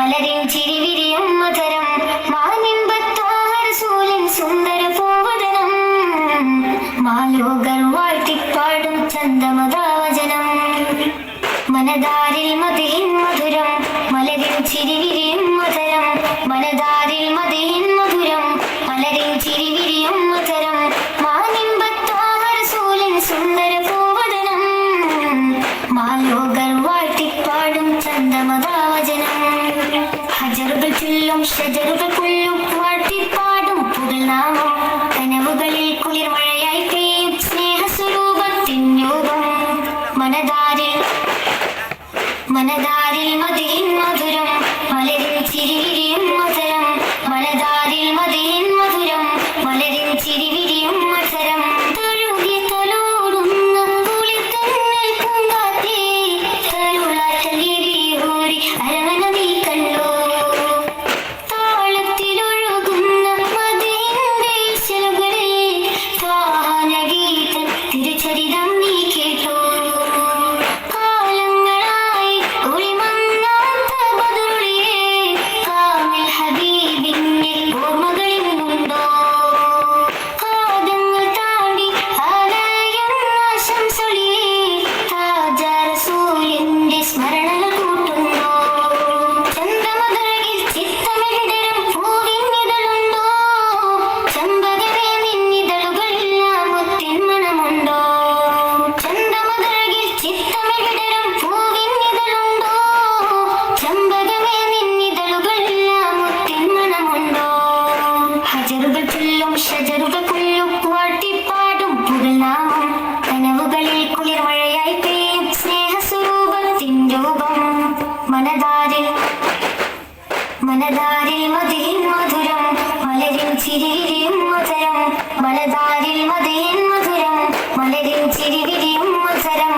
മലരിൻ ചിരിവിരിയും മധുരം മാനിൻപത്താഹരസൂലിൻ സുന്ദര പൂവദനം മാലോകർ വാഴ്ത്തിപ്പാടും ചന്ദമതാവചനം മനതാരിൽ മതിയിൻ മധുരം മലരിൻ ചിരിവിരിയും മധുരം മനതാരിൽ മതിയിൻ മധുരം മലരിൻ ചിരിവിരിയും മധുരം മാനിൻപത്താഹരസൂലിൻ സുന്ദര പൂവദനം മാലോകർ വാഴ്ത്തിപ്പാടും ചന്ദമതാവചനം ഹജറുകൾ ചൊല്ലും ഷജറുകൾ കൊല്ലും വാഴ്ത്തിപ്പാടും പുകഴ്നാമം കനവുകളിൽ കുളിർമഴയായി പെയ്യും സ്നേഹസ്വരൂപത്തിൻ രൂപം മനതാരിൽ മതിയിൻ മധുരം മലരിൻ ചിരിവിരിയും മധുരം മനതാരിൽ മതിയിൻ മധുരം മലരിൻ ചിരിവിരിയും മധുരം തഴുകി തലോടുന്ന കുളിർത്തന്നൽ പൂങ്കാറ്റേ തരുളാറ്റൽ എരിയൂരി അരവണ നീ കണ്ടോ താളത്തിലൊഴുകുന്ന മതിയിന്റെ ശലകളിൽ താനഗീതം തിരുചരിതം നീ കേട്ടോ ഷജറുകൾ കൊല്ലും വാഴ്ത്തിപ്പാടും പുകഴ്നാമം കനവുകളിൽ കുളിർമഴയായി പെയ്യും സ്നേഹസ്വരൂപത്തിൻ രൂപം മനതാരിൽ മതിയിൻ മധുരം മലരിൻ ചിരിവിരിയും മധുരം മനതാരിൽ മതിയിൻ മധുരം മലരിൻ ചിരിവിരിയും മധുരം